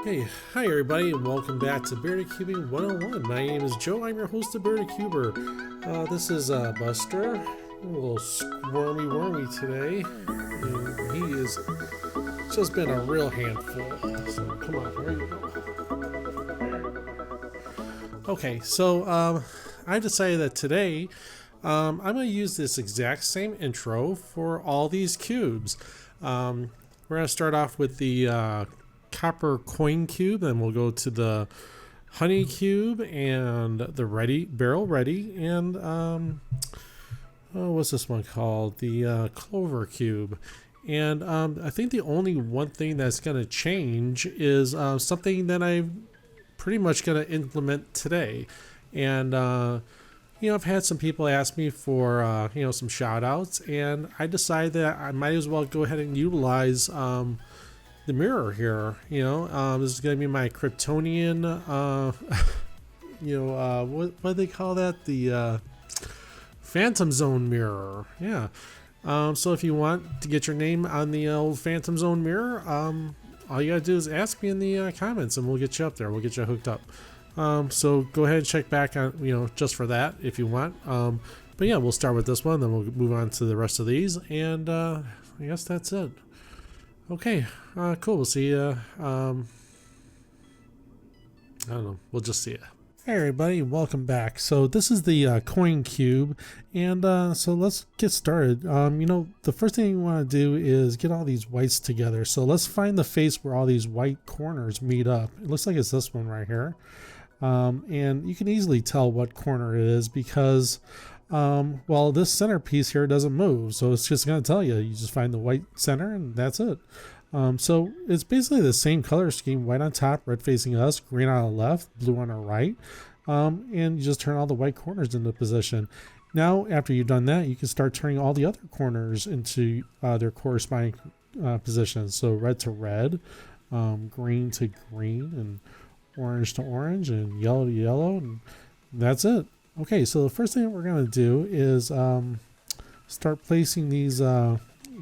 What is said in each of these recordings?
Hey, hi everybody, and welcome back to Bearded Cubing 101. My name is Joe. I'm your host of Bearded Cuber. This is Buster, a little squirmy wormy today, and he has just been a real handful. So come on, here you go. Okay, so I decided that today I'm going to use this exact same intro for all these cubes. We're going to start off with the copper coin cube, then we'll go to the honey cube and the barrel ready, and what's this one called, the clover cube. And I think the only one thing that's going to change is something that I'm pretty much going to implement today. And I've had some people ask me for some shout outs, and I decided that I might as well go ahead and utilize the mirror here. This is going to be my Kryptonian what do they call that, the Phantom Zone mirror. So if you want to get your name on the old Phantom Zone mirror, all you gotta do is ask me in the comments and we'll get you up there, we'll get you hooked up. So go ahead and check back on just for that if you want. But yeah, we'll start with this one, then we'll move on to the rest of these, and I guess that's it. Okay, cool. We'll see you. I don't know. We'll just see you. Hey everybody, welcome back. So this is the coin cube, and so let's get started. The first thing you want to do is get all these whites together. So let's find the face where all these white corners meet up. It looks like it's this one right here, and you can easily tell what corner it is because this centerpiece here doesn't move, so it's just going to tell you. You just find the white center and that's it. So it's basically the same color scheme: white on top, red facing us, green on the left, blue on the right, and you just turn all the white corners into position. Now after you've done that, you can start turning all the other corners into their corresponding positions. So red to red, green to green, and orange to orange, and yellow to yellow, and that's it. Okay, so the first thing we're going to do is start placing these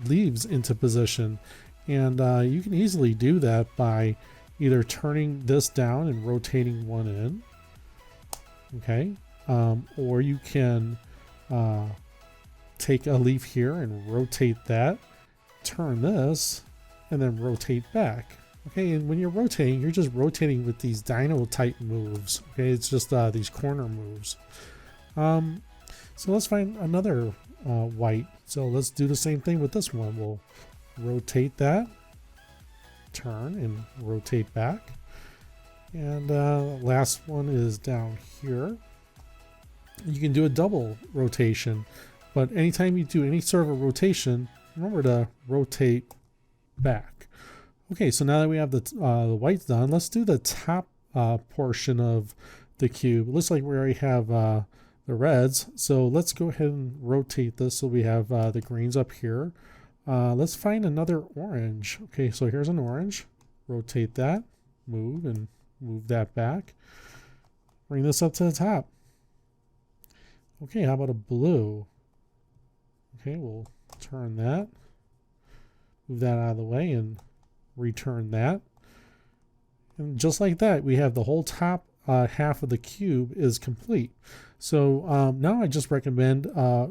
leaves into position. And you can easily do that by either turning this down and rotating one in. Okay, or you can take a leaf here and rotate that, turn this, and then rotate back. Okay, and when you're rotating, you're just rotating with these dino type moves. Okay, it's just these corner moves. So let's find another white. So let's do the same thing with this one. We'll rotate that, turn, and rotate back. And last one is down here. You can do a double rotation, but anytime you do any sort of a rotation, remember to rotate back. Okay, so now that we have the whites done, let's do the top portion of the cube. It looks like we already have the reds, so let's go ahead and rotate this so we have the greens up here. Let's find another orange. Okay, so here's an orange. Rotate that, move, and move that back. Bring this up to the top. Okay, how about a blue? Okay, we'll turn that, move that out of the way, and return that. And just like that, we have the whole top half of the cube is complete. So now I just recommend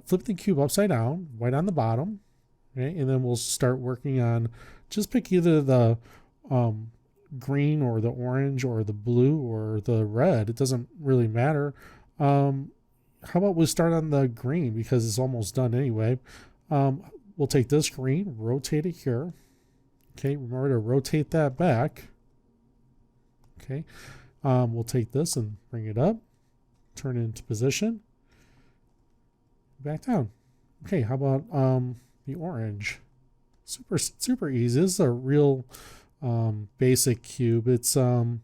flip the cube upside down, white on the bottom, okay, and then we'll start working on, just pick either the green or the orange or the blue or the red. It doesn't really matter. How about we start on the green because it's almost done anyway. We'll take this green, rotate it here. Okay, remember to rotate that back. Okay, we'll take this and bring it up, turn it into position, back down. Okay, how about the orange? Super easy. This is a real basic cube. It's out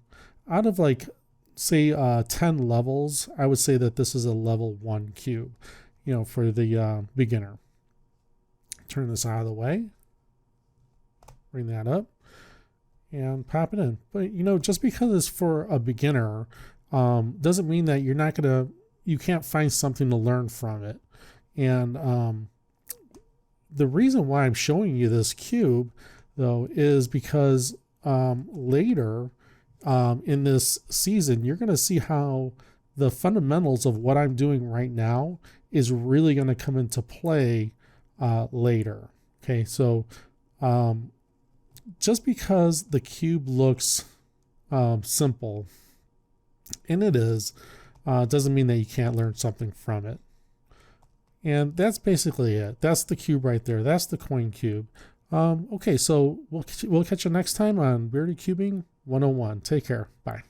of like say 10 levels, I would say that this is a level 1 cube, for the beginner. Turn this out of the way, bring that up, and pop it in. But just because it's for a beginner doesn't mean that you can't find something to learn from it. And the reason why I'm showing you this cube though is because later in this season, you're going to see how the fundamentals of what I'm doing right now is really going to come into play later. Okay, so just because the cube looks simple, and it is, doesn't mean that you can't learn something from it. And that's basically it. That's the cube right there. That's the coin cube. Okay, so we'll catch you next time on Beardy Cubing 101. Take care. Bye.